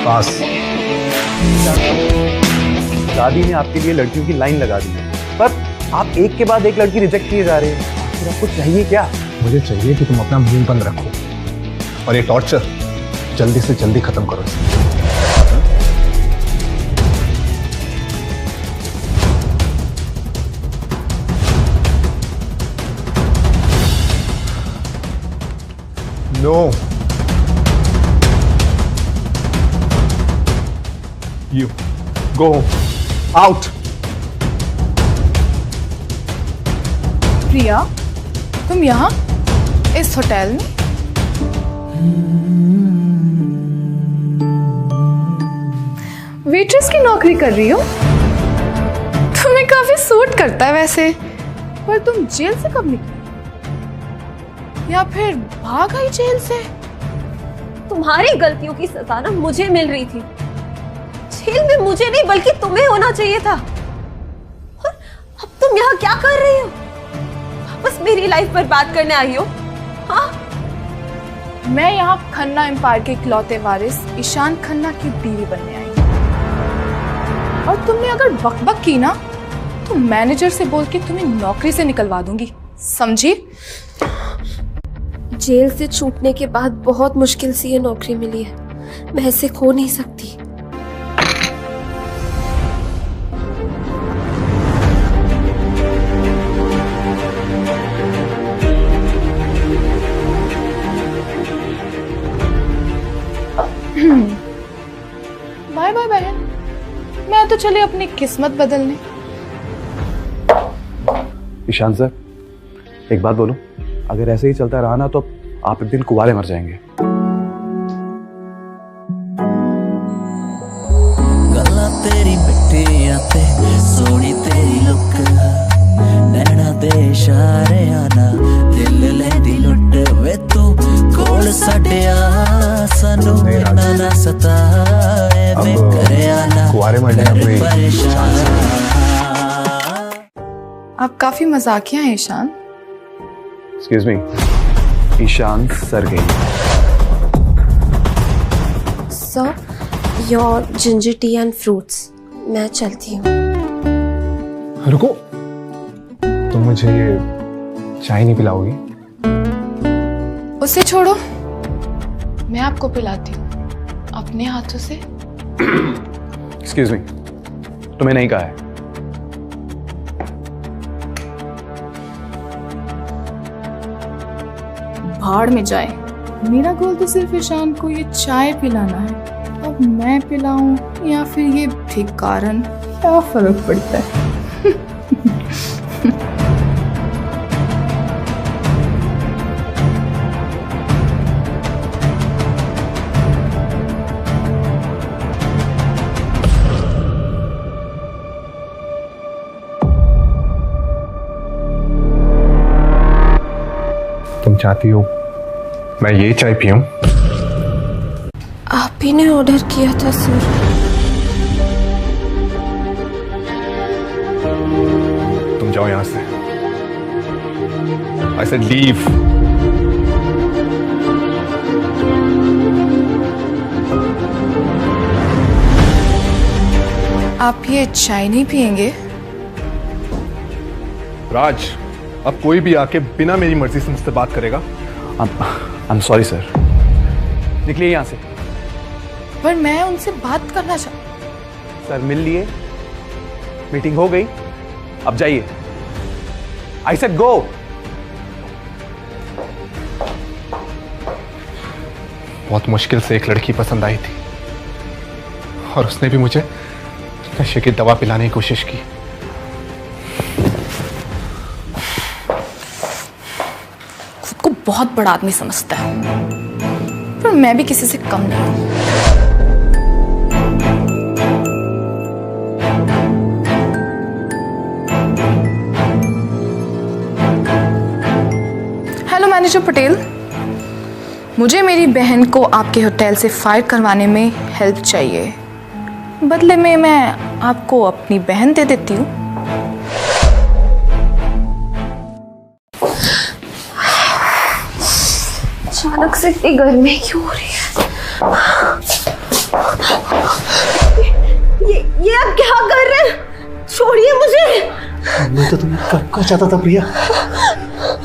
पास। दादी ने आपके लिए लड़कियों की लाइन लगा दी है, पर आप एक के बाद एक लड़की रिजेक्ट किए जा रहे हैं। फिर आपको चाहिए क्या? मुझे चाहिए कि तुम अपना मुंह बंद रखो और ये टॉर्चर जल्दी से जल्दी खत्म करो इसे। No, you go out. Priya, तुम यहाँ इस होटल में? वेट्रेस की नौकरी कर रही हो? तुम्हें काफी सूट करता है वैसे, पर तुम जेल से कब निकली? या फिर भाग आई जेल से? तुम्हारी गलतियों की सजा ना मुझे मिल रही थी। जेल में मुझे नहीं बल्कि तुम्हें होना चाहिए था। और अब तुम यहाँ क्या कर रही हो? बस मेरी लाइफ बर्बाद करने आई हो? हाँ? मैं यहाँ खन्ना एम्पायर के इकलौते वारिस ईशान खन्ना की बीवी बनने आई हूँ। और तुमने अगर बकबक की ना तो मैनेजर से बोल के तुम्हें नौकरी से निकलवा दूंगी, समझी? जेल से छूटने के बाद बहुत मुश्किल से ये नौकरी मिली है, मैं इसे खो नहीं सकती। बाय बाय बहन, मैं तो चली अपनी किस्मत बदलने। ईशान सर, एक बात बोलो, अगर ऐसे ही चलता रहा ना तो आप एक दिन कुंवारे मर जाएंगे। गल्ला तेरी मिट्टियां ते सोनी तेरी लुक, नैना दे इशारे आना दिल लेंदी लुट वे तू कोल साडे आ सानू ना ना सताए मैं करे आना कुंवारे मरने का कोई आप काफी मजाकिया हैं Ishaan. Excuse me, Ishaan Sergei. Sir, your ginger tea and fruits. मैं चलती हूँ। रुको, तुम मुझे ये चाय नहीं पिलाओगी? उसे छोड़ो, मैं आपको पिलाती हूँ अपने हाथों से। एक्सक्यूज मी, तुम्हें नहीं कहा है। भाड़ में जाए, मेरा गोल तो सिर्फ ईशान को ये चाय पिलाना है। अब मैं पिलाऊं या फिर ये भिखारन, क्या फर्क पड़ता है? तुम चाहती हो मैं ये चाय पीऊं? आप ही ने ऑर्डर किया था सर। तुम जाओ यहां से। I said leave. आप ये चाय नहीं पियेंगे? राज, अब कोई भी आके बिना मेरी मर्जी से मुझसे बात करेगा? I'm sorry सर, निकलिए यहाँ से। पर मैं उनसे बात करना सर मिल लिए, मीटिंग हो गई, अब जाइए। I said go। बहुत मुश्किल से एक लड़की पसंद आई थी और उसने भी मुझे नशे की दवा पिलाने की कोशिश की। खुद को बहुत बड़ा आदमी समझता है, पर मैं भी किसी से कम नहीं हूं। हेलो मैनेजर पटेल, मुझे मेरी बहन को आपके होटल से फायर करवाने में हेल्प चाहिए। बदले में मैं आपको अपनी बहन दे देती हूँ। अचानक से इतनी गर्मी क्यों हो रही है? मैं तो तुम्हें कब का चाहता था प्रिया,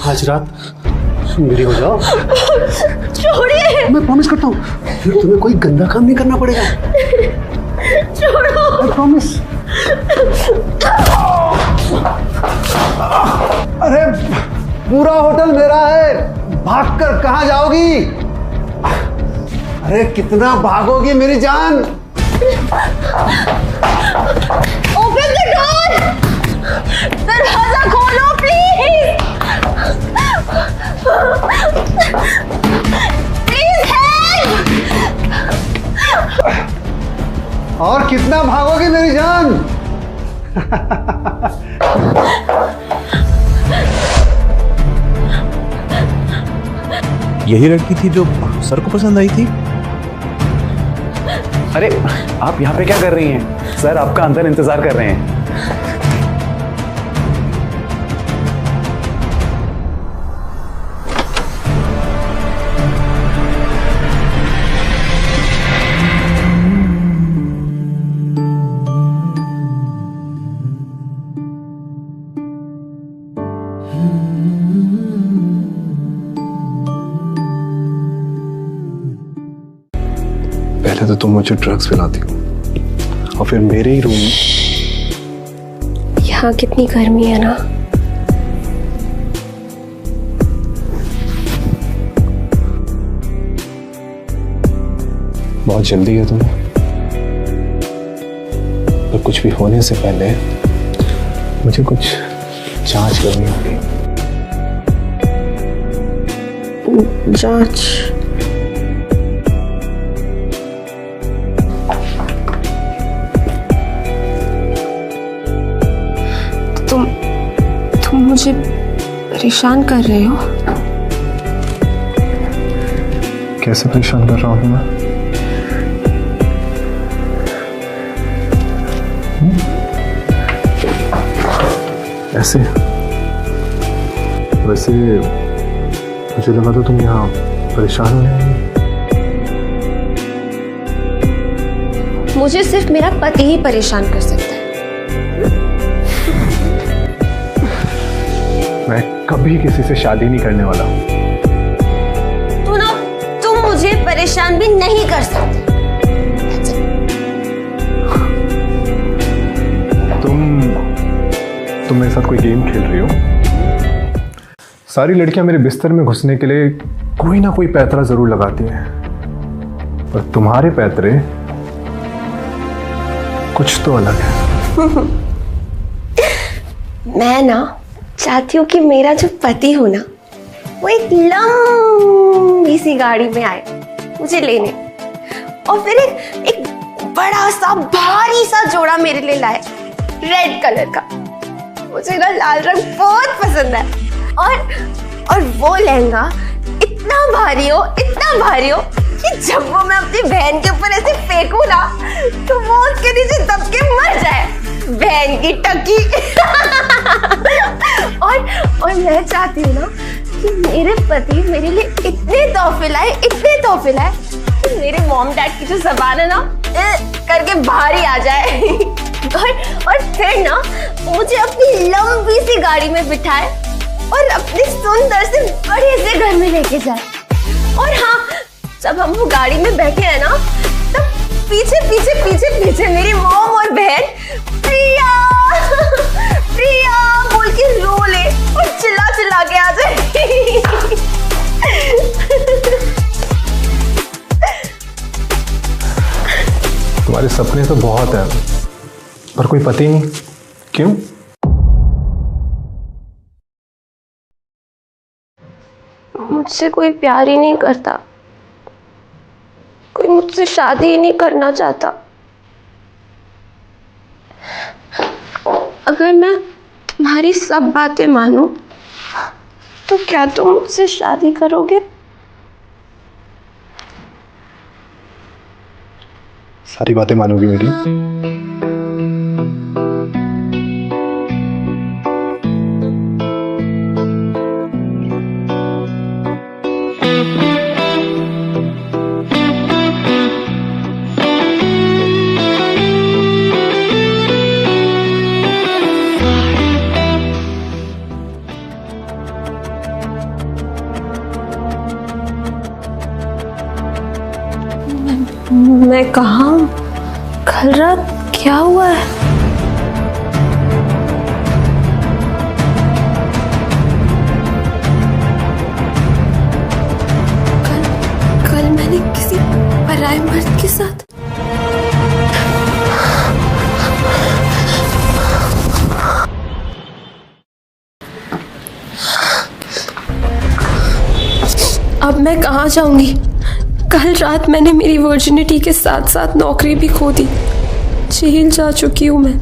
आज रात मेरी हो जाओ। छोड़िए। मैं प्रॉमिस करता हूँ फिर तुम्हें कोई गंदा काम नहीं करना पड़ेगा। छोड़ो। I promise. अरे पूरा होटल मेरा है, भागकर कहाँ जाओगी? अरे कितना भागोगी मेरी जान? ओपन द डोर, दरवाजा खोलो प्लीज, प्लीज हेल्प। और कितना भागोगी मेरी जान? यही लड़की थी जो सर को पसंद आई थी। अरे आप यहाँ पे क्या कर रही हैं? सर आपका अंदर इंतजार कर रहे हैं। पहले तो तुम मुझे ड्रग्स पिलाती हो और फिर मेरे ही रूम में। यहाँ कितनी गर्मी है ना। बहुत जल्दी है तुम्हें, पर कुछ भी होने से पहले मुझे कुछ जांच करनी होगी। जांच? तुम मुझे परेशान कर रहे हो? कैसे परेशान कर रहा हूं मैं? ऐसे? वैसे मुझे लगा तो तुम यहाँ परेशान होने आई। मुझे सिर्फ मेरा पति ही परेशान कर सकता है। मैं कभी किसी से शादी नहीं करने वाला। तुम मुझे परेशान भी नहीं कर सकते। तुम मेरे साथ कोई गेम खेल रही हो। सारी लड़कियां मेरे बिस्तर में घुसने के लिए कोई ना कोई पैतरा जरूर लगाती हैं, पर तुम्हारे पैतरे कुछ तो अलग है। मैं ना चाहती हूँ कि मेरा जो पति हो ना, वो एक लंबी सी गाड़ी में आए मुझे लेने, और फिर एक बड़ा सा भारी सा जोड़ा मेरे लिए लाए, रेड कलर का। मुझे ना लाल रंग बहुत पसंद है, और वो लहंगा इतना भारी हो कि जब वो मैं अपनी बहन के ऊपर ऐसे फेंकूं ना, तो वो उसके नीचे दब के मर जाए, बहन की टकी। और मैं चाहती हूँ ना कि मेरे पति मेरे लिए इतने तोहफे लाए कि मेरे मॉम डैड की जो ज़बान है ना करके भारी आ जाए। और फिर ना मुझे अपनी लंबी सी गाड़ी में बिठाए और अपने सुंदर से बड़े से घर में लेके जाए। और हाँ, जब हम वो गाड़ी में बैठे हैं ना, तब पीछे मेरी मॉम और बहन प्रिया बोल के रो ले और चिल्ला के आ जाए। तुम्हारे सपने तो बहुत हैं, पर कोई पति नहीं। क्यों? मुझसे कोई प्यार ही नहीं करता, कोई मुझसे शादी ही नहीं करना चाहता। अगर मैं तुम्हारी सब बातें मानूं, तो क्या तुम मुझसे शादी करोगे? सारी बातें मानोगी मेरी? मैं कहाँ हूँ? कल रात क्या हुआ है? कल मैंने किसी पराये मर्द के साथ अब मैं कहाँ जाऊंगी? कल रात मैंने मेरी वर्जिनिटी के साथ साथ नौकरी भी खो दी। जेल जा चुकी हूँ मैं।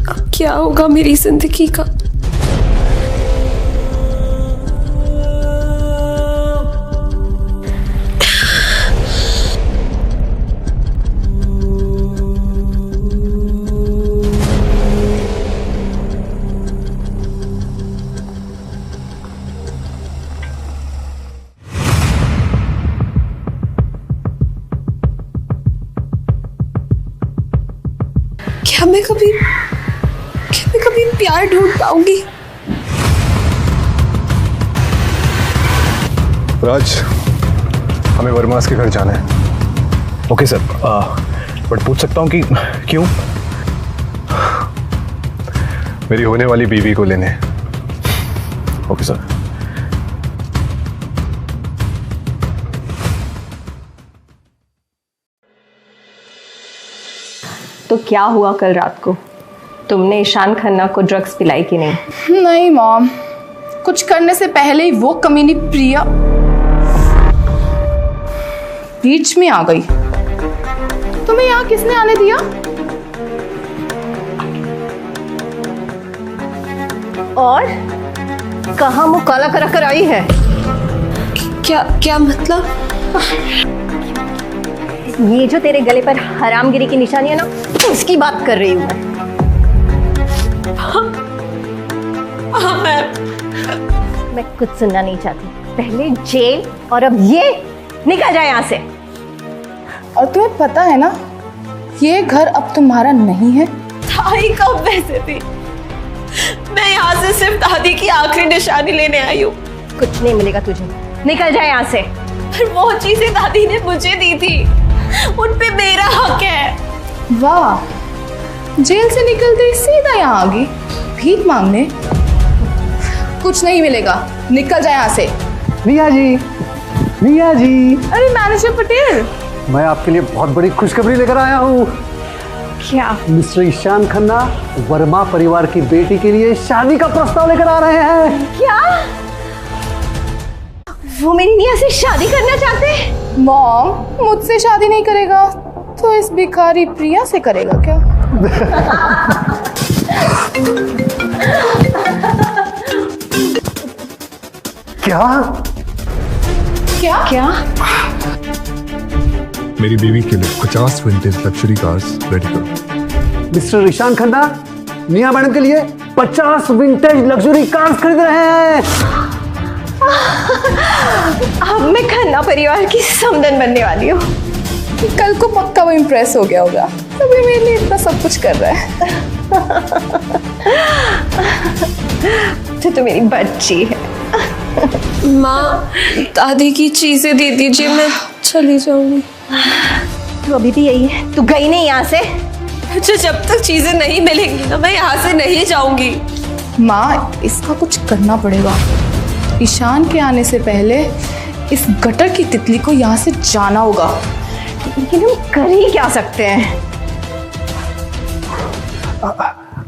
अब क्या होगा मेरी जिंदगी का? क्या मैं कभी प्यार ढूंढ पाऊंगी? राज, हमें वर्मास के घर जाना है। ओके सर, बट पूछ सकता हूँ कि क्यों? मेरी होने वाली बीवी को लेने। Okay sir. तो क्या हुआ कल रात को? तुमने ईशान खन्ना को ड्रग्स पिलाई कि नहीं? नहीं मॉम, कुछ करने से पहले ही वो कमीनी प्रिया बीच में आ गई। तुम्हें यहाँ किसने आने दिया? और कहाँ मुंह काला करा कर आई है? क्या मतलब? ये जो तेरे गले पर हरामगिरी की निशानी है ना, उसकी बात कर रही हूँ मैं कुछ सुनना नहीं चाहती। पहले जेल और अब ये, निकल जाए यहाँ से। और तुम्हें पता है ना, ये घर अब तुम्हारा नहीं है। दादी कब वैसे थी? मैं यहाँ से सिर्फ दादी की आखिरी निशानी लेने आई हूँ। कुछ नहीं मिलेगा तुझे, निकल जाए यहाँ से। पर वो चीजें दादी ने मुझे दी थी, उन पे मेरा हक है। वाह, जेल से निकलते ही सीधा यहाँ आ गई भीख मांगने। कुछ नहीं मिलेगा, निकल जाए यहाँ से। निया जी, निया जी, अरे मैनेजर पटेल, मैं आपके लिए बहुत बड़ी खुशखबरी लेकर आया हूँ। क्या? मिस्टर ईशान खन्ना वर्मा परिवार की बेटी के लिए शादी का प्रस्ताव लेकर आ रहे हैं। क्या? वो मेरी निया से शादी करना चाहते हैं? मॉम, मुझसे शादी नहीं करेगा तो इस भिखारी प्रिया से करेगा क्या? क्या? क्या? क्या? मेरी बीवी के लिए 50 विंटेज लग्जरी कार्स रेडी करो। मिस्टर ईशान खन्ना निया मैडम के लिए 50 विंटेज लग्जरी कार्स खरीद रहे हैं। अब मैं खन्ना परिवार की समधन बनने वाली हूँ। कल को पक्का वो इम्प्रेस हो गया होगा, तभी मेरे लिए इतना सब कुछ कर रहा है। तो मेरी बच्ची है। माँ, दादी की चीजें दे दीजिए, मैं चली जाऊंगी। तू अभी भी यही है? तू गई नहीं यहाँ से? मुझे जब तक चीजें नहीं मिलेंगी ना, मैं यहाँ से नहीं जाऊंगी। माँ, इसका कुछ करना पड़ेगा। ईशान के आने से पहले इस गटर की तितली को यहाँ से जाना होगा। लेकिन हम कर ही क्या सकते हैं?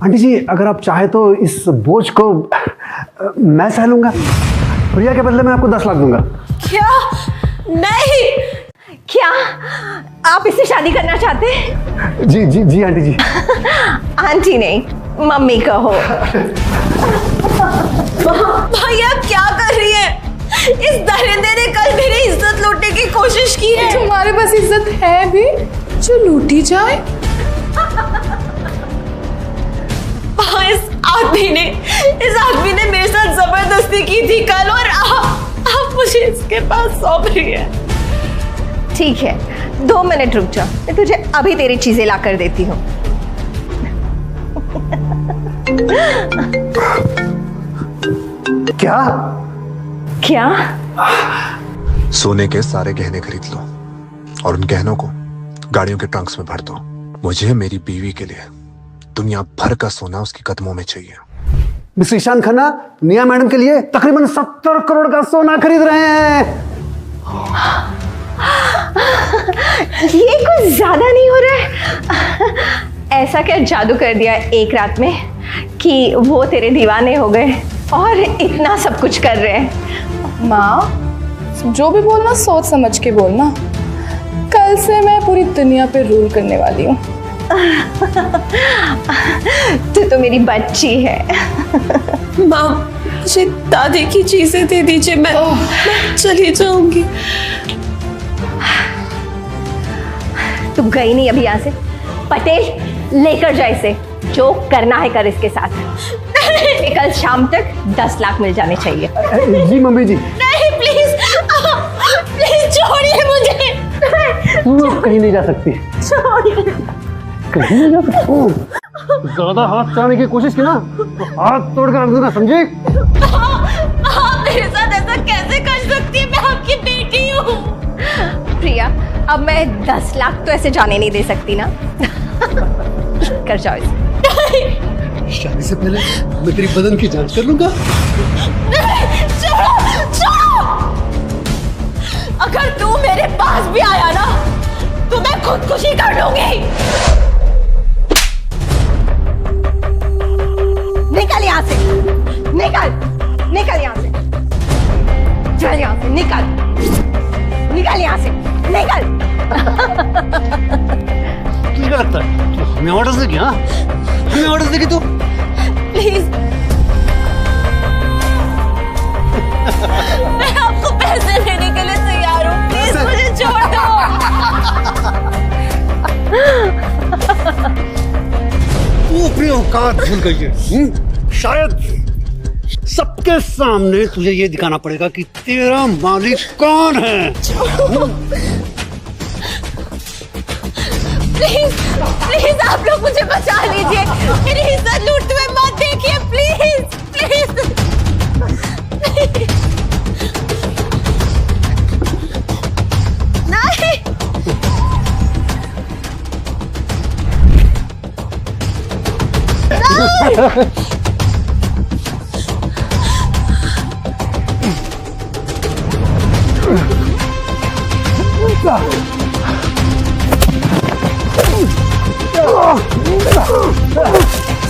आंटी जी, अगर आप चाहे तो इस बोझ को मैं सह लूंगा। प्रिया के बदले मैं आपको 10 लाख दूंगा। क्या? नहीं। क्या आप इससे शादी करना चाहते हैं? जी जी जी आंटी जी। आंटी नहीं, मम्मी कहो। भैया क्या कर रही है? इस दरिंदे ने कल मेरी इज्जत लूटने की कोशिश की है। तुम्हारे पास इज्जत है भी जो लूटी जाए? इस आदमी ने मेरे साथ जबरदस्ती की थी कल, और आप मुझे इसके पास सौंप रही है। ठीक है, 2 मिनट रुक जा, मैं तुझे अभी तेरी चीजें ला कर देती हूँ। क्या? क्या? सोने के सारे गहने खरीद लो और उन गहनों को गाड़ियों के ट्रंक्स में भर दो। मुझे मेरी बीवी के लिए दुनिया भर का सोना उसके कदमों में चाहिए। मिस्टर ईशान खन्ना निया मैडम के लिए तकरीबन 70 करोड़ का सोना खरीद रहे हैं। ये कुछ ज्यादा नहीं हो रहा है? ऐसा क्या जादू कर दिया एक रात में कि वो तेरे दीवाने हो गए और इतना सब कुछ कर रहे हैं? माँ, जो भी बोलना सोच समझ के बोलना। कल से मैं पूरी दुनिया पे रूल करने वाली हूँ। तू तो मेरी बच्ची है। माँ, मुझे दादी की चीजें दे दीजिए, मैं चली जाऊंगी। तू गई नहीं अभी यहाँ से? पटेल लेकर जा इसे, जो करना है कर इसके साथ। कल शाम तक 10 लाख मिल जाने चाहिए। जी मम्मी जी। नहीं प्लीज, प्लीज छोड़िए मुझे। तू अब कहीं नहीं जा सकती। कहीं नहीं जा सकती। ज्यादा हाथ चलाने की कोशिश की ना तो हाथ तोड़कर रख दूंगा, समझे? आप मेरे साथ ऐसा कैसे कर सकती है? मैं आपकी बेटी हूँ। प्रिया, अब मैं 10 लाख तो ऐसे जाने नहीं दे सकती ना। कर जाओ इसे। शादी से पहले मैं तेरी बदन की जांच कर लूंगा। अगर तू मेरे पास भी आया ना तो मैं खुदकुशी कर लूंगी। निकल यहाँ से, निकल, निकल यहाँ से, चल यहाँ से, निकल, निकल यहाँ से, निकल। क्या लगता है तू हमें ऑर्डर देगी? हाँ, हमें ऑर्डर देगी तू? प्लीज, मैं आपको पैसे देने के लिए तैयार हूँ। प्लीज मुझे छोड़ दो। तू अपनी औकात भूल गई है। शायद सबके सामने तुझे ये दिखाना पड़ेगा कि तेरा मालिक कौन है। प्लीज, प्लीज आप लोग मुझे बचा लीजिए। मेरी इज्जत लूटते हुए मत देखिए, प्लीज, प्लीज। नहीं,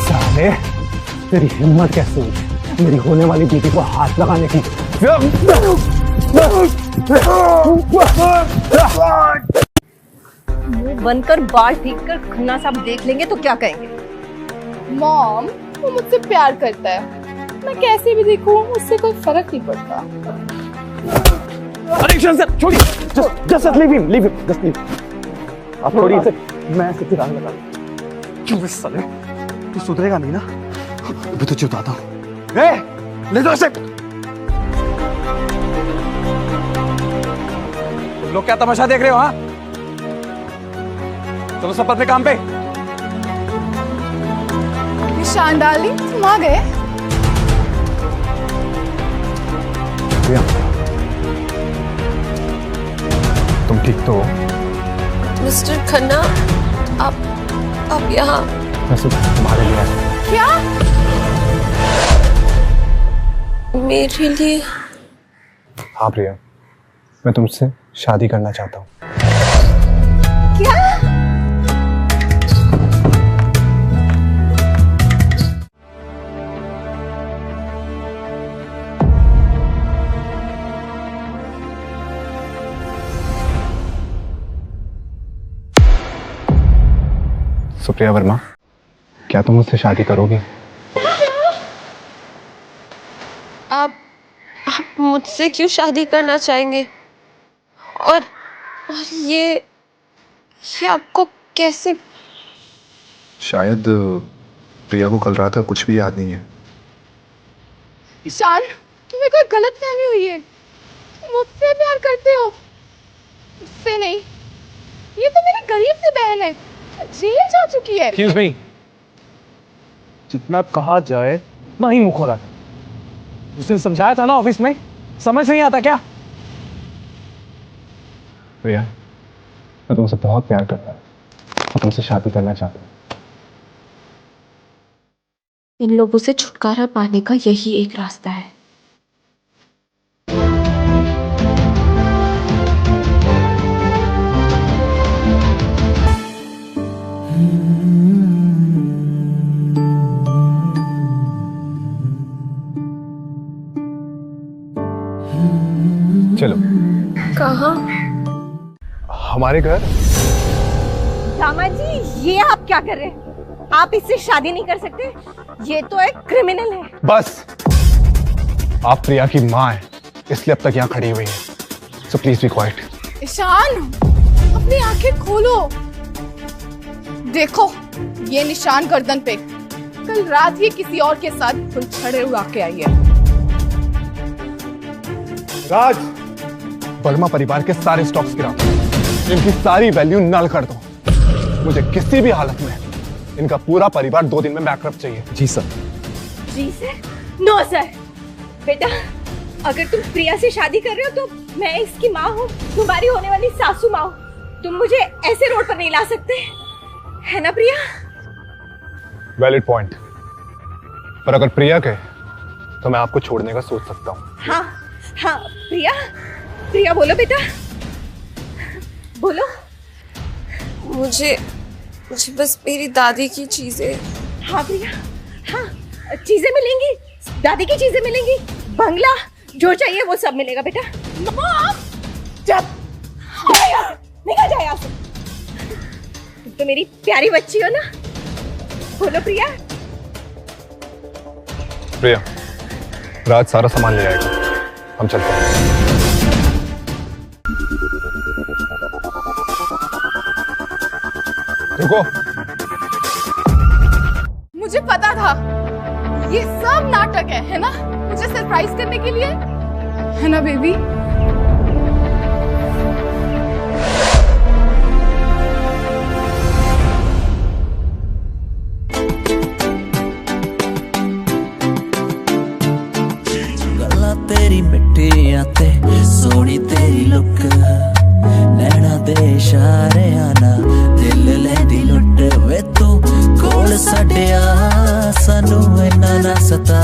साले, तेरी हिम्मत कैसे हुई मेरी होने वाली बेटी को हाथ लगाने की? मुंह बनकर बाल ठीक कर खन्ना साहब देख लेंगे तो क्या कहेंगे? मॉम, वो मुझसे प्यार करता है। मैं कैसे भी दिखूं उससे कोई फर्क नहीं पड़ता। अरे ईशान सर छोड़िए, just leave him, just leave. आप छोड़िए इसे, मैं इसे फिर आगे लगा। क्यों बे साले, तू सुधरेगा नहीं ना? अभी तो चुताता हूँ। ले दो इसे। तुम लोग क्या तमाशा देख रहे हो? हाँ, चलो सब अपने काम पे। ईशान डार्लिंग, तुम आ गए? तुम ठीक तो हो? मिस्टर खन्ना, आप यहाँ? मैं सिर्फ तुम्हारे लिए आया। क्या? मेरे लिए? हाँ प्रिया, मैं तुमसे शादी करना चाहता हूँ। क्या? सुप्रिया वर्मा, क्या तुम मुझसे शादी करोगे? आप मुझसे क्यों शादी करना चाहेंगे? और ये आपको कैसे? शायद प्रिया को कल रात का कुछ भी याद नहीं है। ईशान, तुम्हें कोई गलतफहमी हुई है। तुम मुझसे प्यार करते हो, मुझसे नहीं। ये तो मेरी गरीब सी बहन है, जेल जा चुकी है। Excuse me, जितना कहा जाए उतना ही मुंह खोला है। उस दिन समझाया था ना ऑफिस में, समझ नहीं आता क्या? प्रिया, मैं तुमसे बहुत प्यार करता हूँ और तुमसे शादी करना चाहता हूँ। इन लोगों से छुटकारा पाने का यही एक रास्ता है। चलो कहाँ? हमारे घर। दामाद जी, ये आप क्या कर रहे हैं? आप इससे शादी नहीं कर सकते। ये तो एक क्रिमिनल है। बस, आप प्रिया की माँ हैं, इसलिए अब तक यहाँ खड़ी हुई हैं। So please be quiet. Ishaan, अपनी आंखें खोलो। देखो, ये निशान गर्दन पे कल रात ही किसी और के साथ फुलछड़े उड़ा के आई है। राज, वर्मा परिवार के सारे स्टॉक्स गिरा दो, इनकी सारी वैल्यू नल कर दो। मुझे किसी भी हालत में इनका पूरा परिवार 2 दिन में बैकरप्ट चाहिए। जी सर। जी सर? No sir. बेटा, अगर तुम प्रिया से शादी कर रहे हो तो मैं इसकी माँ हूँ, तुम्हारी होने वाली सासू माँ हूँ। तुम मुझे ऐसे रोड पर नहीं ला सकते, है ना प्रिया? वैलिड पॉइंट, पर अगर प्रिया कहे तो मैं आपको छोड़ने का सोच सकता हूँ। हाँ हाँ प्रिया, प्रिया बोलो बेटा, बोलो। मुझे बस मेरी दादी की चीजें। हाँ प्रिया, हाँ, चीजें मिलेंगी, दादी की चीजें मिलेंगी, बंगला, जो चाहिए वो सब मिलेगा बेटा। जब निकल जाए यहाँ से। तुम तो मेरी प्यारी बच्ची हो ना। बोलो प्रिया। प्रिया, राज सारा सामान ले आएगा, हम चलते हैं। रुको। मुझे पता था ये सब नाटक है ना? मुझे सरप्राइज करने के लिए, है ना बेबी? गल्ला तेरी मिट्टियां ते सोनी तेरी लुक, नैना दे इशारे आना दिल लेंदी लुट वे तू कोल सड़िया सानू इन्ना ना सता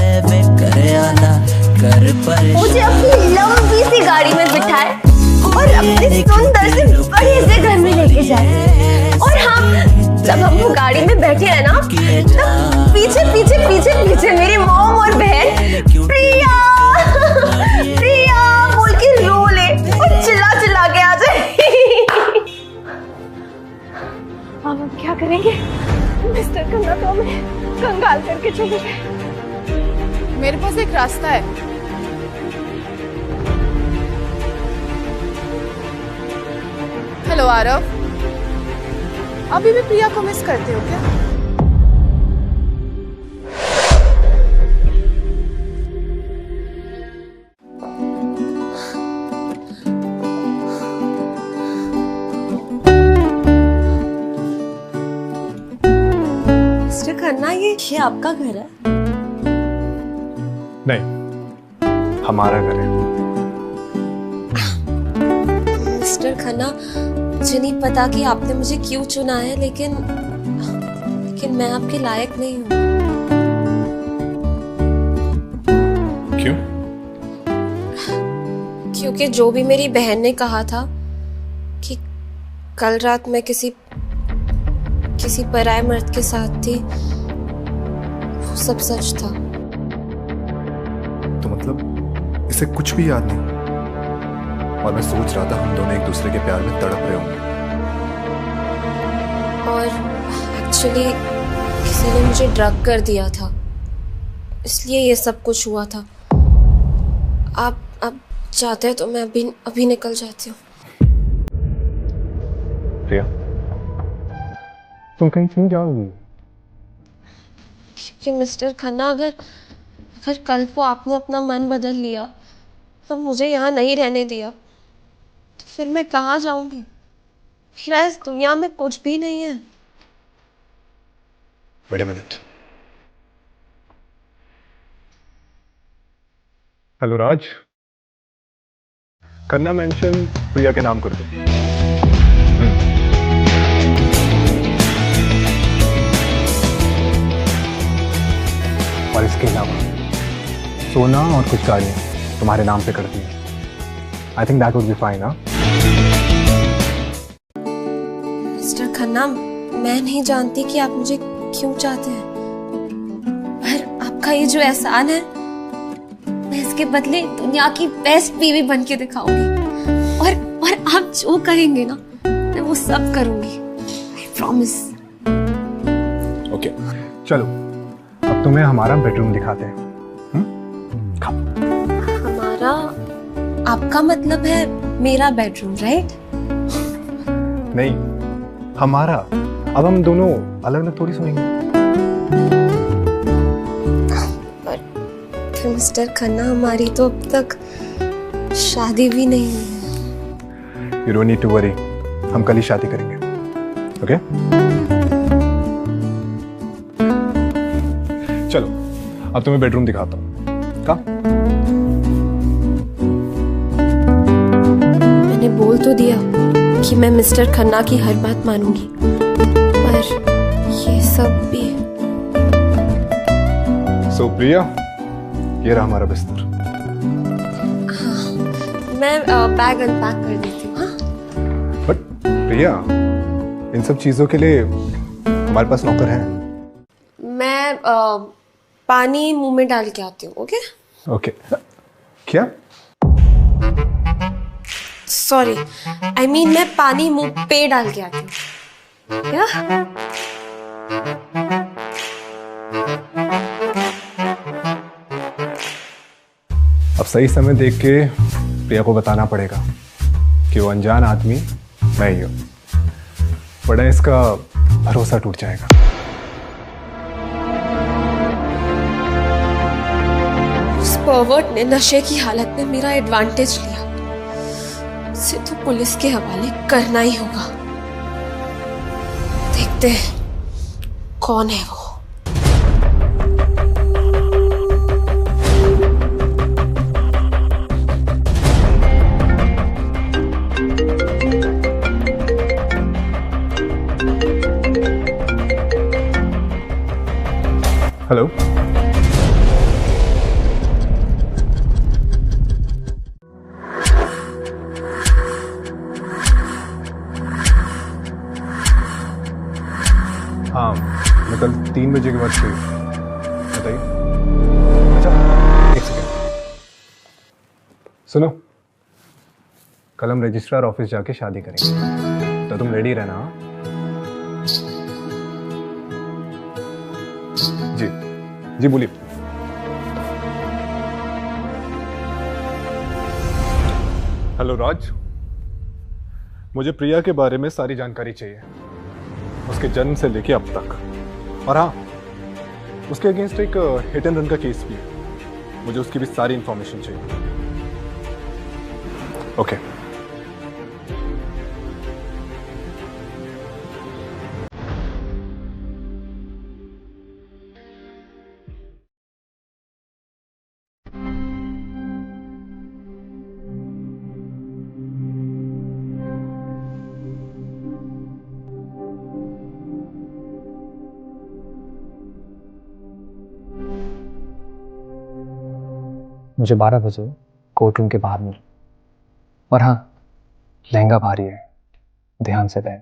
एवें करे आना कर मुझे परेशान। अपनी लंबी सी गाड़ी में बिठाए और अपने सुंदर से बड़े से घर में लेके जाए। और हम जब हम वो गाड़ी में बैठे हैं ना, तब पीछे पीछे पीछे पीछे मेरी मॉम और बहन प्रिया प्रिया बोल के रो ले और चिल्ला चिल्ला के आ जाए। अब हम क्या करेंगे? मिस्टर खन्ना तो हमें कंगाल करके चले गए। मेरे पास एक रास्ता है। हेलो आरव, अभी भी प्रिया को मिस करते हो क्या? मिस्टर खन्ना, ये आपका घर है? नहीं, हमारा घर है। मिस्टर खन्ना, मुझे नहीं पता कि आपने मुझे क्यों चुना है, लेकिन मैं आपके लायक नहीं हूँ। क्यों? क्योंकि जो भी मेरी बहन ने कहा था कि कल रात मैं किसी पराये मर्द के साथ थी, वो सब सच था। तो मतलब इसे कुछ भी याद नहीं? और मैं सोच रहा था हम दोनों एक दूसरे के प्यार में तड़प रहे होंगे। और एक्चुअली किसी ने मुझे ड्रग कर दिया था, इसलिए ये सब कुछ हुआ था। आप चाहते हैं तो मैं अभी निकल जाती हूँ। प्रिया, तुम कहीं क्यों जाओगी? कि मिस्टर खन्ना, अगर कल को आपने अपना मन बदल लिया तो मुझे यहाँ नहीं रहने दिया, तो फिर मैं कहाँ जाऊंगी? मेरा इस दुनिया में कुछ भी नहीं है। Wait a minute. Hello Raj, Khanna mansion Priya के नाम कर दो। सोना और कुछ गाड़ियां तुम्हारे नाम पे कर दी। I think that would be fine. हाँ मिस्टर खन्ना, मैं नहीं जानती कि आप मुझे क्यों चाहते हैं, पर आपका ये जो एहसान है, मैं इसके बदले दुनिया की बेस्ट बीवी बन के दिखाऊंगी। और आप जो कहेंगे ना, मैं वो सब करूंगी। I promise. ओके चलो, अब तुम्हें हमारा बेडरूम दिखाते हैं। हमारा, आपका मतलब है मेरा बेडरूम, राइट? नहीं, हमारा। अब हम दोनों अलग अलग थोड़ी सोएंगे। पर फिर मिस्टर खन्ना, हमारी तो अब तक शादी भी नहीं हुई है। You don't need to worry, हम कल ही शादी करेंगे। ओके चलो, अब तुम्हें बेडरूम दिखाता हूँ। कहाँ? मैंने बोल तो दिया कि मैं मिस्टर खन्ना की हर बात मानूंगी, पर ये सब भी। सो प्रिया, ये रहा हमारा बिस्तर। मैं बैग अनपैक कर देती हूँ। हाँ, बट प्रिया, इन सब चीजों के लिए हमारे पास नौकर है। मैं पानी मुंह में डाल के आती हूँ। ओके ओके क्या? सॉरी, आई मीन मैं पानी मुंह पे डाल के आती हूँ। क्या? अब सही समय देख के प्रिया को बताना पड़ेगा कि वो अनजान आदमी मैं ही हूं, वरना इसका भरोसा टूट जाएगा। उस परवर्ट ने नशे की हालत में मेरा एडवांटेज लिया, उसे तो पुलिस के हवाले करना ही होगा। देखते हैं कौन है वो। हेलो, हाँ मैं कल 3 बजे के बाद फ्री हूँ, बताइए। अच्छा एक सेकेंड, सुनो, कल हम रजिस्ट्रार ऑफिस जाके शादी करेंगे, तो तुम रेडी रहना। हाँ? जी जी बोलिए। हेलो राज, मुझे प्रिया के बारे में सारी जानकारी चाहिए, उसके जन्म से लेके अब तक। और हाँ, उसके अगेंस्ट एक हिट एंड रन का केस भी है, मुझे उसकी भी सारी इंफॉर्मेशन चाहिए। ओके मुझे 12 बजे कोर्ट रूम के बाहर मिल। और हाँ, लहंगा भारी है, ध्यान से पहन।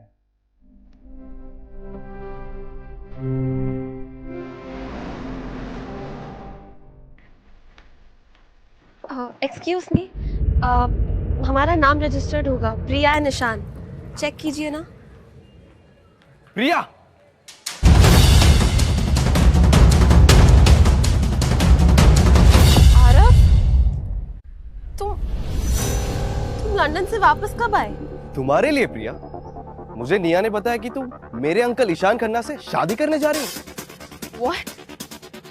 एक्सक्यूज मी, हमारा नाम रजिस्टर्ड होगा, प्रिया निशान। चेक कीजिए ना। प्रिया, तुम लंदन से वापस कब आए? तुम्हारे लिए प्रिया, मुझे निया ने बताया कि तुम मेरे अंकल ईशान खन्ना से शादी करने जा रही हो। What?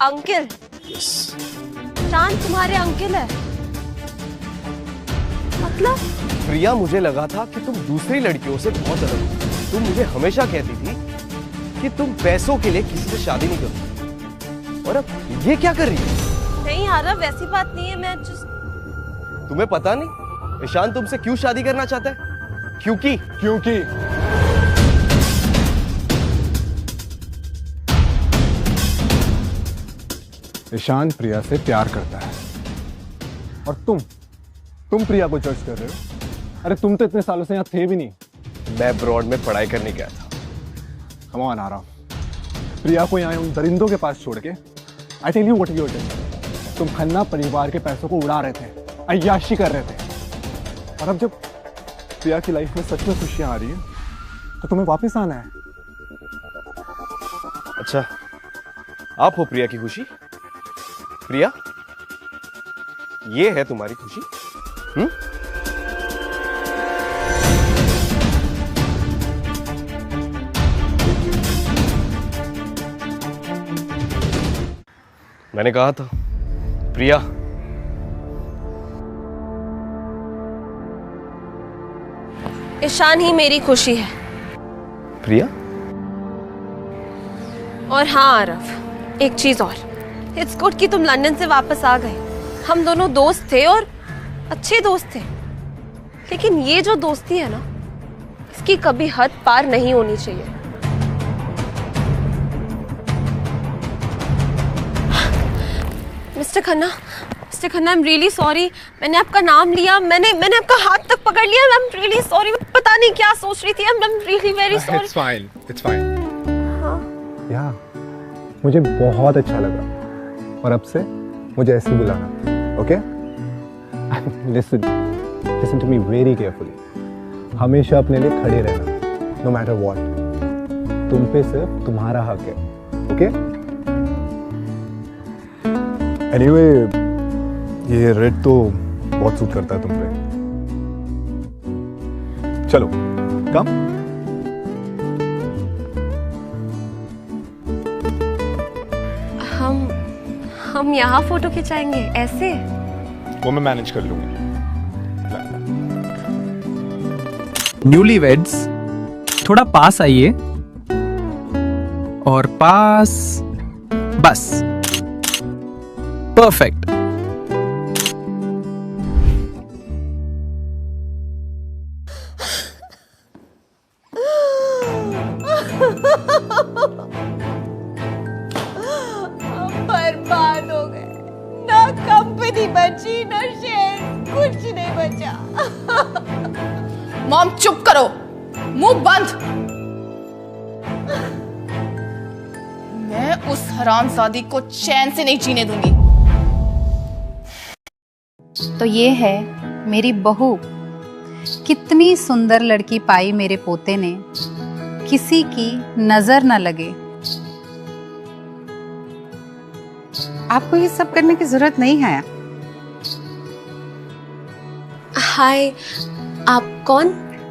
अंकल? Yes. ईशान तुम्हारे अंकल है? मतलब? प्रिया, मुझे लगा था कि तुम दूसरी लड़कियों से बहुत अलग हो। तुम मुझे हमेशा कहती थी कि तुम पैसों के लिए किसी से शादी नहीं करोगी, और अब ये क्या कर रही हो? नहीं आरव, वैसी बात नहीं है, मैं just... तुम्हें पता नहीं ईशान तुमसे क्यों शादी करना चाहता है? क्योंकि ईशान प्रिया से प्यार करता है। और तुम प्रिया को जज कर रहे हो? अरे तुम तो इतने सालों से यहाँ थे भी नहीं। मैं ब्रॉड में पढ़ाई करने गया था। कम ऑन आराम, प्रिया को यहाँ उन दरिंदों के पास छोड़ के I tell you what you did. तुम खन्ना परिवार के पैसों को उड़ा रहे थे, अय्याशी कर रहे थे, और अब जब प्रिया की लाइफ में सच में खुशियां आ रही है तो तुम्हें वापस आना है। अच्छा, आप हो प्रिया की खुशी? प्रिया, ये है तुम्हारी खुशी? मैंने कहा था प्रिया। ईशान ही मेरी खुशी है। प्रिया? और हाँ आरव, एक चीज और, इट्स गुड कि तुम लंदन से वापस आ गए। हम दोनों दोस्त थे और अच्छे दोस्त थे, लेकिन ये जो दोस्ती है ना, इसकी कभी हद पार नहीं होनी चाहिए। Mister Khanna, I am really sorry. मैंने आपका नाम लिया, मैंने आपका हाथ तक पकड़ लिया। I am really sorry. पता नहीं क्या सोच रही थी। I am really very sorry. It's fine. या मुझे बहुत अच्छा लगा, और अब से मुझे ऐसे ही बुलाना, okay? Listen to me very carefully. हमेशा अपने लिए खड़े रहना, no matter what. तुम पे सिर्फ तुम्हारा हक है, ओके? Anyway, ये रेड तो बहुत सूट करता है तुम पे। चलो, कम। हम यहाँ फोटो खिंचाएंगे ऐसे? वो मैं मैनेज कर लूंगा। न्यूलीवेड्स, थोड़ा पास आइए, और पास, बस, परफेक्ट। बर्बाद हो गए, ना कंपनी बची, ना शेयर, कुछ नहीं बचा। मॉम चुप करो, मुंह बंद। मैं उस हरामजादी को चैन से नहीं जीने दूंगी। तो ये है मेरी बहू। कितनी सुंदर लड़की पाई मेरे पोते ने, किसी की नजर न लगे। आपको ये सब करने की जरूरत नहीं है। हाय, आप कौन?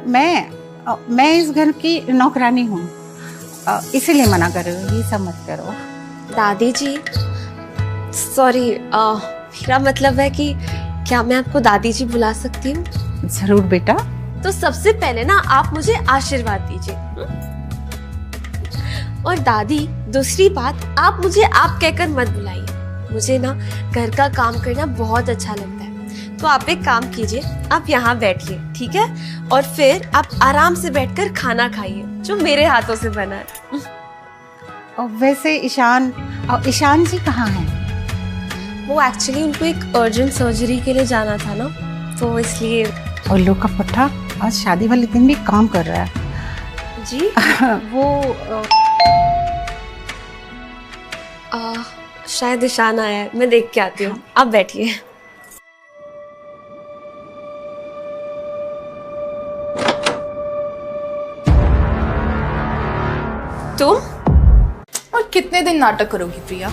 मैं इस घर की नौकरानी हूँ, इसीलिए मना कर रही हूँ। ये सब मत करो। दादी जी, सॉरी, मेरा मतलब है कि क्या मैं आपको दादी जी बुला सकती हूँ? जरूर बेटा। तो सबसे पहले ना आप मुझे आशीर्वाद दीजिए। और दादी, दूसरी बात, आप मुझे आप कहकर मत बुलाइए। मुझे ना घर का काम करना बहुत अच्छा लगता है। तो आप एक काम कीजिए, आप यहाँ बैठिए, ठीक है? और फिर आप आराम से बैठकर खाना खाइए जो मेरे हाथों से बना है। और वैसे ईशान जी कहाँ हैं? वो एक्चुअली उनको एक अर्जेंट सर्जरी के लिए जाना था ना, तो इसलिए। और लोग का पट्टा आज शादी वाले दिन भी काम कर रहा है जी। वो शायद ईशान आया है, मैं देख के आती हूँ। आप बैठिए। तुम? और कितने दिन नाटक करोगी प्रिया?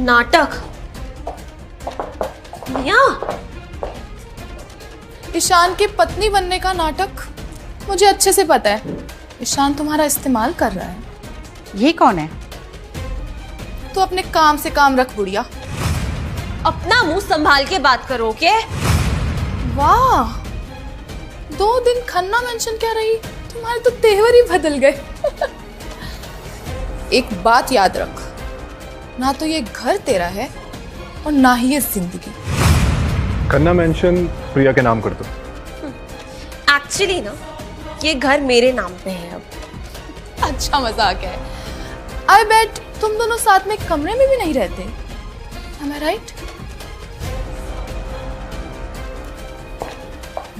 नाटक? मिया? ईशान की पत्नी बनने का नाटक मुझे अच्छे से पता है। ईशान तुम्हारा इस्तेमाल कर रहा है। ये कौन है? तो अपने काम से काम रख बुढ़िया। अपना मुंह संभाल के बात करो के। वाह, 2 दिन खन्ना मेंशन क्या रही, तुम्हारे तो तेवर ही बदल गए। एक बात याद रख, ना तो ये घर तेरा है और ना ही ये जिंदगी। खन्ना मेंशन प्रिया के नाम कर दो। एक्चुअली ना ये घर मेरे नाम पे है अब। अच्छा मजाक है। आई बेट तुम दोनों साथ में कमरे में भी नहीं रहते। Am I right?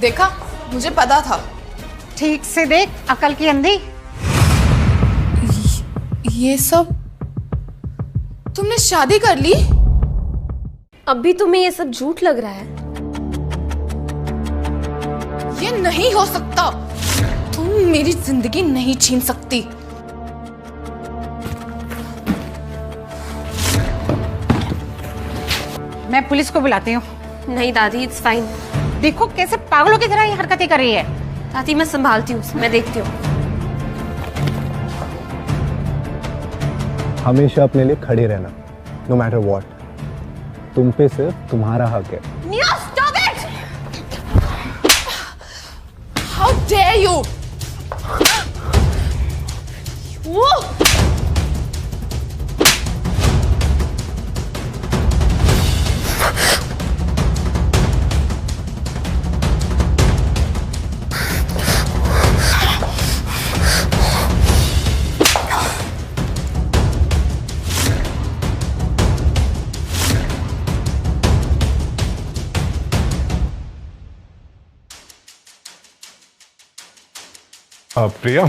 देखा, मुझे पता था। ठीक से देख, अकल की अंधी। ये सब तुमने शादी कर ली? अब भी तुम्हें ये सब झूठ लग रहा है? ये नहीं हो सकता। तुम मेरी जिंदगी नहीं छीन सकती। मैं पुलिस को बुलाती हूँ। नहीं दादी, इट्स फाइन। देखो कैसे पागलों की तरह ये हरकतें कर रही है। दादी मैं संभालती हूँ, मैं देखती हूँ। हमेशा अपने लिए खड़े रहना, नो मैटर व्हाट। तुम पे सिर्फ तुम्हारा हक है। निया, stop it! How dare you! प्रिया,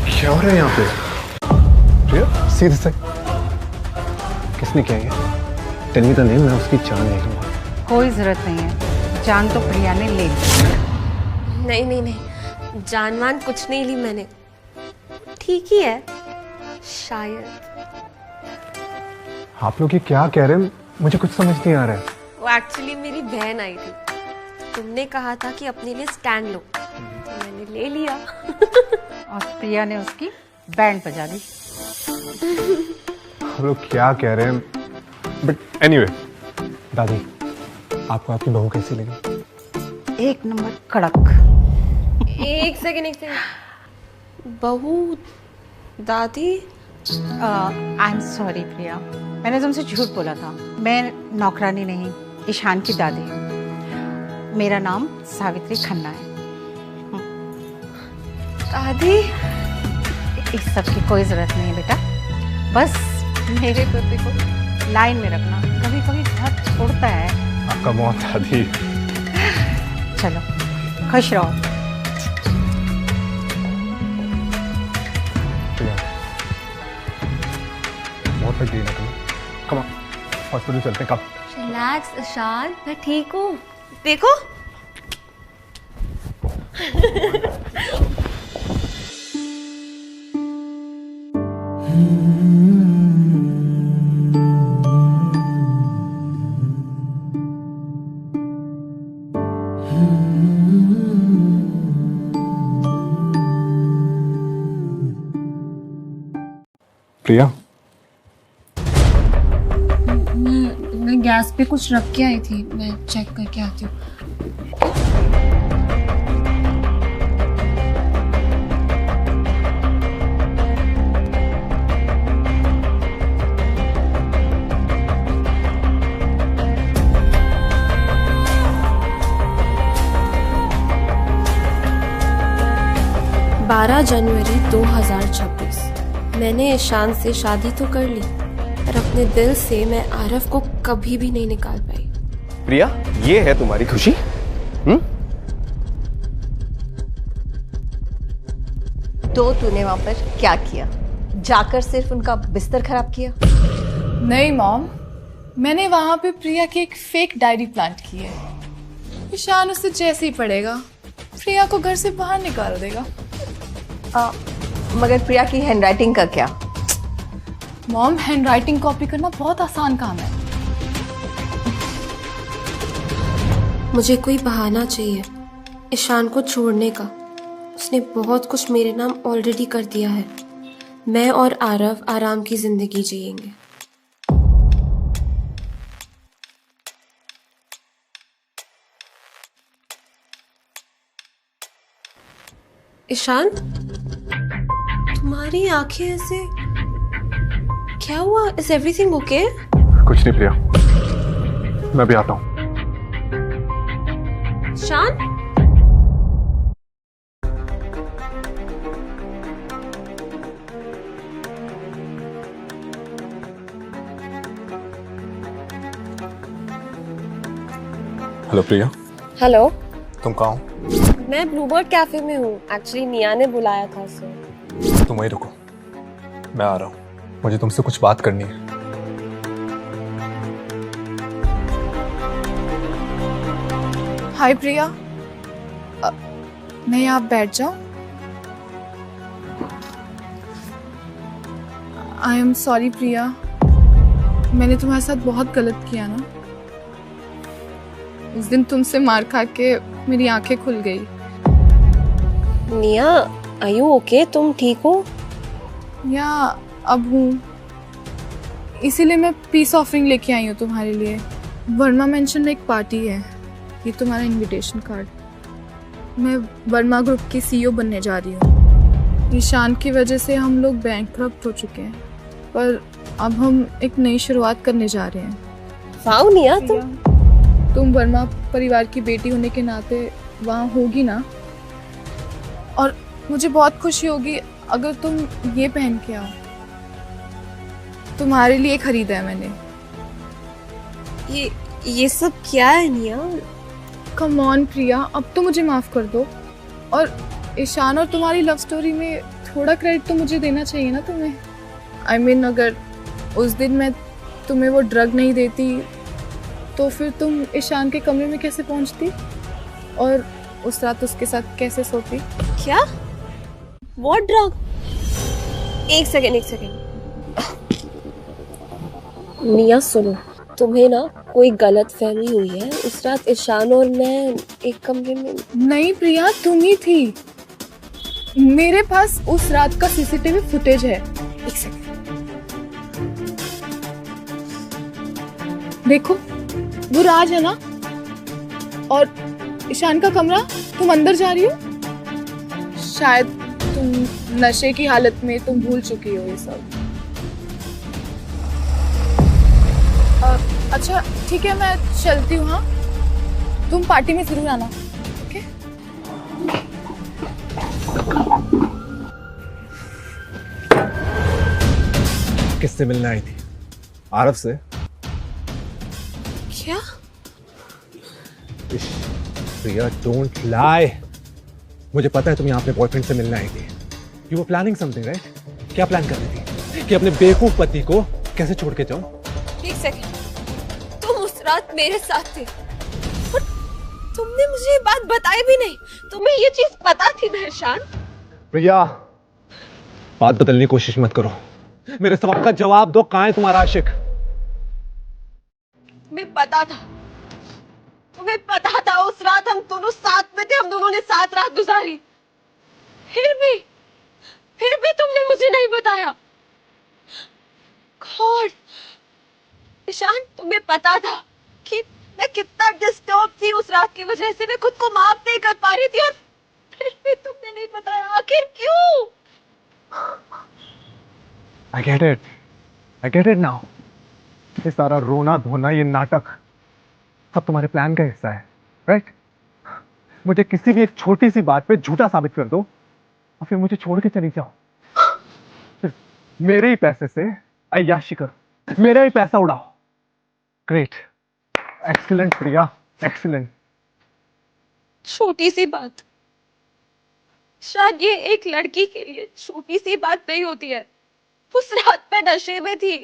क्या हो रहा है यहाँ पे? प्रिया, सीधे से। किसने किया ये? टेल मी द नेम, मैं उसकी जान ले लूंगा। कोई जरूरत नहीं है, जान तो प्रिया ने ले ली। नहीं नहीं नहीं, जानवान कुछ नहीं ली मैंने। ठीक ही है शायद। आप लोग ये क्या कह रहे हैं? मुझे कुछ समझ नहीं आ रहा है। वो एक्चुअली मेरी बहन आई थी। तुमने कहा था कि अपने लिए स्टैंड लो, तो मैंने ले लिया। और प्रिया ने उसकी बैंड बजा दी। आप लोग क्या कह रहे हैं? बट एनीवे, दादी, आपको आपकी बहू कैसी लगी? एक नंबर कड़क। एक सेकंड। बहू? दादी? आई एम सॉरी प्रिया, मैंने तुमसे झूठ बोला था। मैं नौकरानी नहीं, ईशान की दादी हूँ। मेरा नाम सावित्री खन्ना है। दादी? इस सब की कोई जरूरत नहीं है बेटा, बस मेरे तोते को लाइन में रखना। कभी कभी डर उड़ता है। आपका मौत दादी। चलो खुश रहो। बहुत लग गई ना तुम्हें? कम ऑन, हॉस्पिटल चलते हैं। कब? रिलैक्स ईशान, मैं ठीक हूँ। देखो प्रिया, मैं गैस पे कुछ रख के आई थी, मैं चेक करके आती हूँ। जनवरी 2026। मैंने ईशान से शादी तो कर ली, पर अपने दिल से मैं आरव को कभी भी नहीं निकाल पाई। प्रिया, ये है तुम्हारी खुशी? तो तूने वहां पर क्या किया? जाकर सिर्फ उनका बिस्तर खराब किया? नहीं मॉम, मैंने वहां पे प्रिया की एक फेक डायरी प्लांट की है। ईशान उसे जैसे ही पढ़ेगा, प्रिया को घर से बाहर निकाल देगा। मगर प्रिया की हैंडराइटिंग का क्या? मॉम, हैंडराइटिंग कॉपी करना बहुत आसान काम है। मुझे कोई बहाना चाहिए ईशान को छोड़ने का। उसने बहुत कुछ मेरे नाम ऑलरेडी कर दिया है। मैं और आरव आराम की जिंदगी जिएंगे। ईशान, तुम्हारी आंखें ऐसे क्या हुआ? Is everything okay? कुछ नहीं प्रिया, मैं भी आता हूँ। ईशान? हेलो प्रिया, हेलो, तुम कहाँ हो? मैं ब्लूबर्ड कैफे में हूँ। एक्चुअली निया ने बुलाया था सर। तुम वहीं रुको, मैं आ रहा हूँ। मुझे तुमसे कुछ बात करनी है। हाय प्रिया, मैं यहाँ बैठ जाऊं? आई एम सॉरी प्रिया, मैंने तुम्हारे साथ बहुत गलत किया ना। उस दिन तुमसे मार खा के मेरी आंखें खुल गई। निया, आर यू ओके? तुम ठीक हो? या अब हूँ, इसीलिए मैं पीस ऑफरिंग लेके आई हूँ तुम्हारे लिए। वर्मा मेंशन में एक पार्टी है, ये तुम्हारा इनविटेशन कार्ड। मैं वर्मा ग्रुप की सीईओ बनने जा रही हूँ। ईशान की वजह से हम लोग बैंकक्रप्ट हो चुके हैं, पर अब हम एक नई शुरुआत करने जा रहे हैं। वाओ निया, तुम वर्मा परिवार की बेटी होने के नाते वहाँ होगी ना, और मुझे बहुत खुशी होगी अगर तुम ये पहन के आओ। तुम्हारे लिए खरीदा है मैंने। ये सब क्या है निया? कम ऑन प्रिया, अब तो मुझे माफ कर दो। और ईशान और तुम्हारी लव स्टोरी में थोड़ा क्रेडिट तो मुझे देना चाहिए ना तुम्हें। I mean, अगर उस दिन मैं तुम्हें वो ड्रग नहीं देती तो फिर तुम ईशान के कमरे में कैसे पहुंचती और उस रात उसके साथ कैसे सोती? क्या? What drug? एक सेकेंड। निया सुनो, तुम्हें ना कोई गलत फहमी हुई है। उस रात ईशान और मैं एक कमरे में। नहीं प्रिया, तुम ही थी। मेरे पास उस रात का सीसीटीवी फुटेज है। एक सेकेंड, देखो वो राज है ना, और ईशान का कमरा। तुम अंदर जा रही हो, शायद तुम नशे की हालत में तुम भूल चुकी हो ये सब। अच्छा ठीक है, मैं चलती हूँ। हाँ, तुम पार्टी में जरूर आना। ओके? किससे मिलने आई थी? आरव से। क्या? प्रिया, डोंट लाई। मुझे पता है तुम यहाँ अपने बॉयफ्रेंड से मिलने आई थी। You were planning something, right? क्या प्लान कर रही थी? कि अपने बेवकूफ पति को कैसे छोड़ के जाओ? एक सेकेंड, तुम उस रात मेरे साथ थे और तुमने मुझे ये बात बताई भी नहीं। तुम्हें ये चीज पता थी ना ईशान? प्रिया, बात बदलने की कोशिश मत करो। मेरे सवाल का जवाब दो, कहाँ है तुम्हारा आशिक? तुम्हें पता था, तुम्हें पता था उस रात हम दोनों साथ में थे, हम दोनों ने साथ रात गुजारी। फिर भी तुमने मुझे नहीं बताया। गॉड, ईशान, तुम्हें पता था कि मैं कितना डिस्टर्ब थी उस रात की वजह से। मैं खुद को माफ नहीं कर पा रही थी और फिर भी तुमने नहीं बताया। आखिर क्यों? I get it now. ये सारा रोना धोना, ये नाटक सब तुम्हारे प्लान का हिस्सा है, राइट? मुझे किसी भी एक छोटी सी बात पे झूठा साबित कर दो और फिर मुझे छोड़ के चली जाओ। फिर मेरे ही पैसे से अय्याशी करो, मेरा ही पैसा उड़ाओ। ग्रेट, एक्सीलेंट प्रिया, एक्सीलेंट। छोटी सी बात, शायद ये एक लड़की के लिए छोटी सी बात नहीं होती है। उस रात में नशे में थी,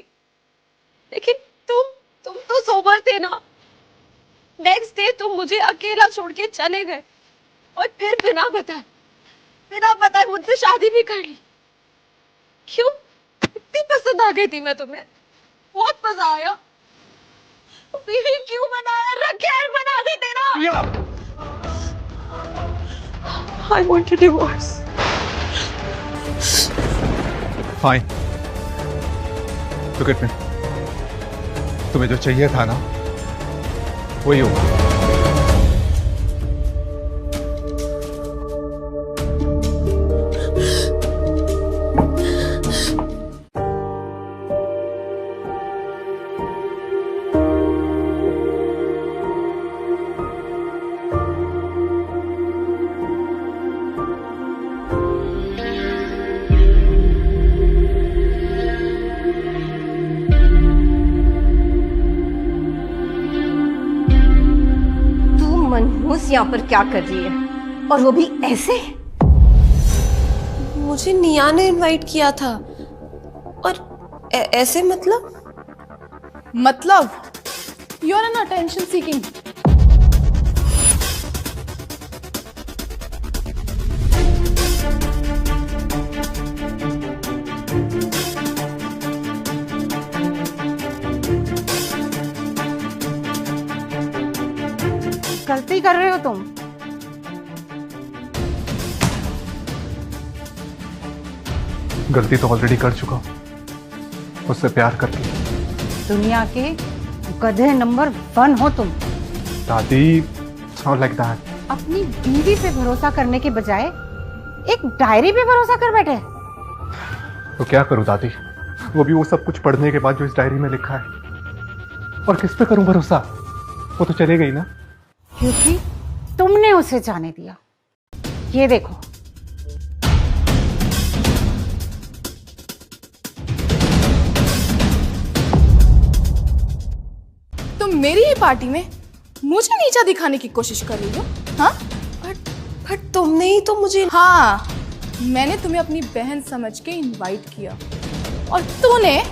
लेकिन तुम तो सोबर थे ना। नेक्स्ट डे तुम मुझे अकेला छोड़ के चले गए और फिर बिना बताए मुझसे शादी भी कर ली। क्यों? इतनी पसंद आ गई थी मैं तुम्हें, बहुत मजा आया। बीवी क्यों बनाया? रखेल बना देते ना। I want a divorce. Fine, look at me. तुम्हें जो चाहिए था ना, वही होगा। खामोश यहाँ पर क्या कर रही है, और वो भी ऐसे? मुझे निया ने इनवाइट किया था और ऐसे मतलब you are an attention seeking. गलती कर रहे हो तुम। गलती तो ऑलरेडी कर चुका हूं, उससे प्यार करके। दुनिया के गधे नंबर 1 हो तुम। दादी, it's not like that. अपनी बीवी पे भरोसा करने के बजाय एक डायरी पे भरोसा कर बैठे। तो क्या करूं दादी, वो भी वो सब कुछ पढ़ने के बाद जो इस डायरी में लिखा है। और किस पे करूं भरोसा, वो तो चले गई ना। क्योंकि तुमने उसे जाने दिया। ये देखो, तुम मेरी ही पार्टी में मुझे नीचा दिखाने की कोशिश कर रही हो? हाँ, बट तुमने ही तो मुझे। हाँ, मैंने तुम्हें अपनी बहन समझ के इनवाइट किया और तूने।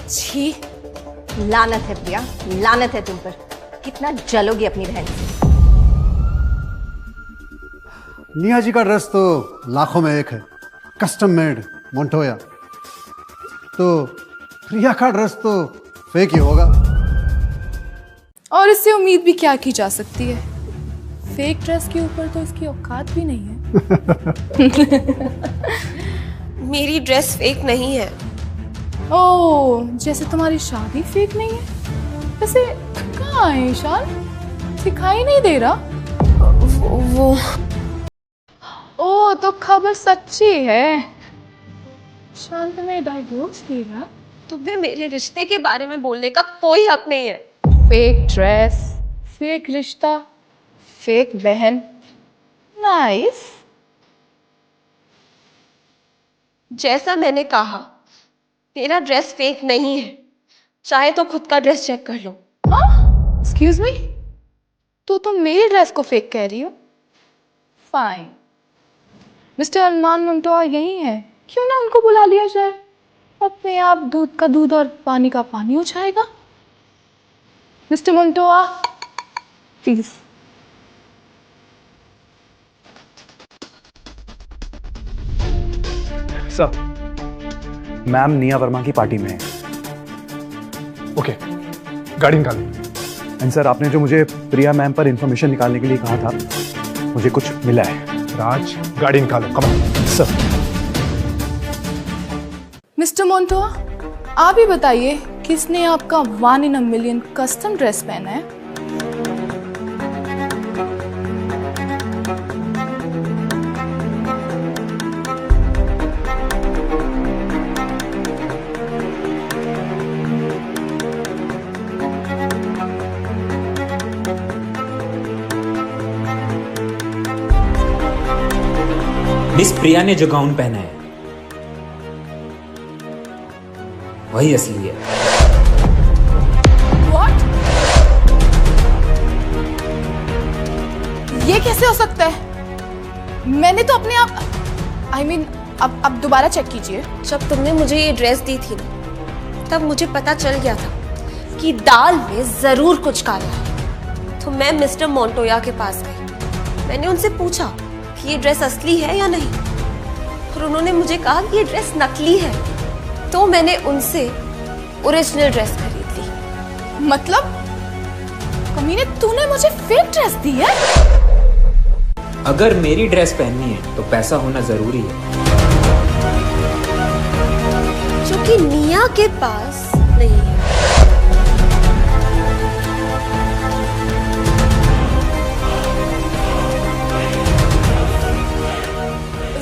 छी, लानत है प्रिया, लानत है तुम पर। कितना जलोगी अपनी बहन से। निया जी का ड्रेस तो लाखों में एक है, कस्टम मेड मोंटोया। तो प्रिया का ड्रेस तो फेक ही होगा। और इससे उम्मीद भी क्या की जा सकती है? फेक ड्रेस के ऊपर तो इसकी औकात भी नहीं है। मेरी ड्रेस फेक नहीं है। ओह, जैसे तुम्हारी शादी फेक नहीं है। वैसे कहाँ है ईशान? दिखाई नहीं दे रहा। वो ओह, तो खबर सच्ची है। शांत में डाइवोर्स देगा। तुम्हें मेरे रिश्ते के बारे में बोलने का कोई हक नहीं है। फेक ड्रेस, फेक रिश्ता, फेक बहन। नाइस। जैसा मैंने कहा, तेरा ड्रेस फेक नहीं है। चाहे तो खुद का ड्रेस चेक कर लो। एक्सक्यूज मी, तो तुम मेरी ड्रेस को फेक कह रही हो? फाइन, मिस्टर अरमान मंटोआ यही है, क्यों ना उनको बुला लिया जाए। अपने आप दूध का दूध और पानी का पानी हो जाएगा। मिस्टर मंटोआ, please. Sir, ma'am Nia Verma की पार्टी में है। ओके, गाड़ी निकालो। एंड सर, आपने जो मुझे प्रिया मैम पर इंफॉर्मेशन निकालने के लिए कहा था, मुझे कुछ मिला है। राज, गाड़ी निकालो, कम ऑन। सर। मिस्टर मोंटोआ, आप ही बताइए, किसने आपका 1 in a million custom dress पहना है? मिस प्रिया ने जो गाउन पहना है वही असली है। What? ये कैसे हो सकता है? मैंने तो अपने आप I mean, अब दोबारा चेक कीजिए। जब तुमने मुझे ये ड्रेस दी थी ना, तब मुझे पता चल गया था कि दाल में जरूर कुछ काला है। तो मैं मिस्टर मोंटोया के पास गई। मैंने उनसे पूछा कि ये ड्रेस असली है या नहीं, और उन्होंने मुझे कहा कि ये ड्रेस नकली है। तो मैंने उनसे ओरिजिनल ड्रेस खरीद ली। मतलब कमीने, तूने मुझे फेक ड्रेस दी है? अगर मेरी ड्रेस पहननी है तो पैसा होना जरूरी है, जो कि निया के पास नहीं है।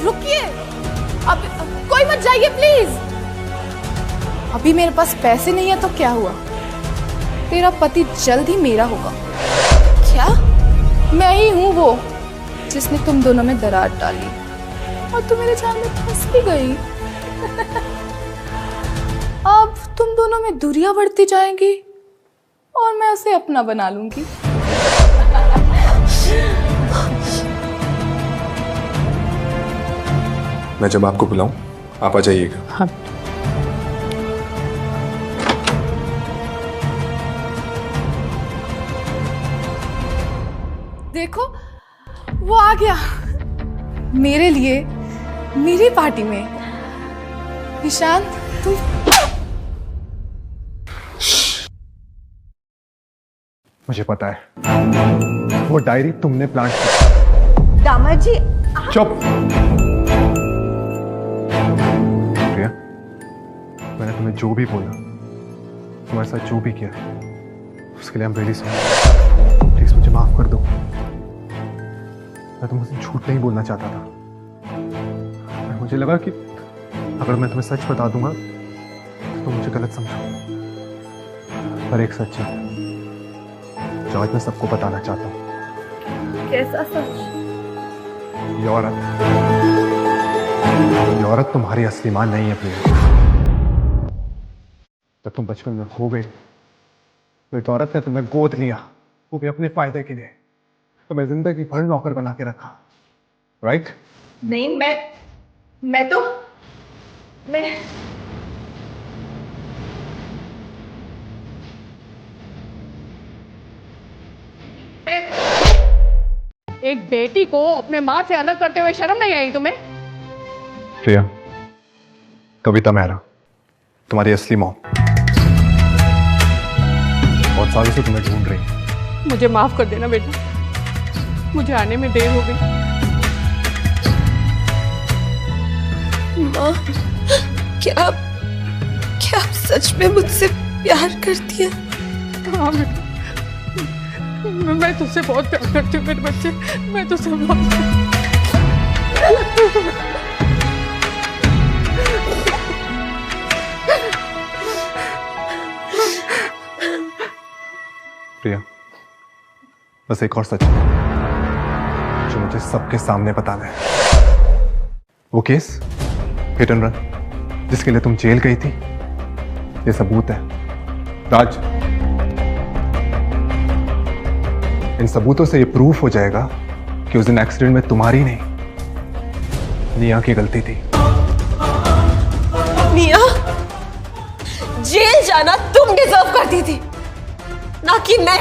रुकिए, अब कोई मत जाइए प्लीज। अभी मेरे पास पैसे नहीं है तो क्या हुआ? तेरा पति जल्द ही मेरा होगा। क्या? मैं ही हूँ वो जिसने तुम दोनों में दरार डाली, और तुम मेरे जाल में फंस भी गई। अब तुम दोनों में दूरियां बढ़ती जाएंगी और मैं उसे अपना बना लूंगी। मैं जब आपको बुलाऊं आप आ जाइएगा। हाँ। देखो वो आ गया मेरे लिए, मेरी पार्टी में। ईशान तुम मुझे पता है वो डायरी तुमने प्लांट की। दामाद जी चुप। प्रिया, मैंने तुम्हें जो भी बोला, तुम्हारे साथ जो भी किया, उसके लिए I'm really sorry। प्लीज मुझे माफ कर दो। मैं तुमसे झूठ नहीं बोलना चाहता था। मुझे लगा कि अगर मैं तुम्हें सच बता दूंगा तो तुम मुझे गलत समझो। पर एक सच है जो आज मैं सबको बताना चाहता हूँ। कैसा सच? ये औरत तुम्हारी असली मां नहीं है प्रिया। जब तुम बचपन में खो गई तो एक औरत ने तुम्हें गोद लिया, वो भी अपने फायदे के लिए। तुम्हें जिंदगी भर नौकर बना के रखा, राइट? नहीं, मैं एक बेटी को अपने माँ से अलग करते हुए शर्म नहीं आई तुम्हें? प्रिया, कविता मेहरा तुम्हारी असली मॉम बहुत सालों से तुम्हें ढूंढ रही है। मुझे माफ कर देना बेटा, मुझे आने में देर हो गई। माँ, क्या आप सच में मुझसे प्यार करती है? हाँ बेटा, मैं तुझसे बहुत प्यार करती हूँ मेरे बच्चे, मैं तुझसे बहुत प्रिया, बस एक और सच है जो मुझे सबके सामने बताना है। वो केस हिट एंड रन जिसके लिए तुम जेल गई थी, ये सबूत है। राज, इन सबूतों से ये प्रूफ हो जाएगा कि उस दिन एक्सीडेंट में तुम्हारी नहीं, निया की गलती थी। निया, जेल जाना तुम डिजर्व करती थी, ना कि मैं।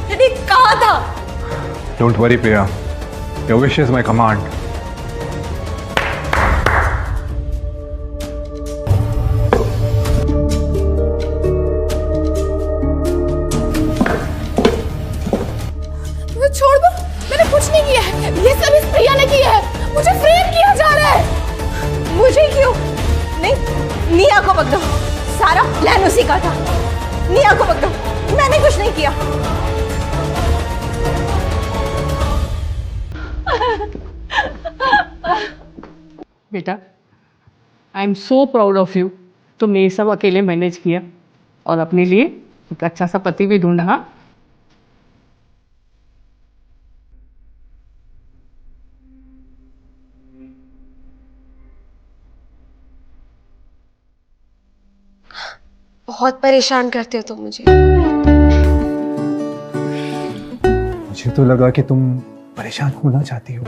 मैंने कहा था। Don't worry Priya, your wish is my command. छोड़ दो, मैंने कुछ नहीं किया है। ये सब इस प्रिया ने किया है। मुझे फ्रेम किया जा रहा है। मुझे क्यों? नहीं, निया को पकड़ो। सारा प्लान उसी का था। निया को पकड़ो, मैंने कुछ नहीं किया। बेटा, I am so proud of you. तुमने ये सब अकेले मैनेज किया और अपने लिए एक अच्छा सा पति भी ढूंढा। बहुत परेशान करते हो तुम मुझे। मुझे तो लगा कि तुम परेशान होना चाहती हो।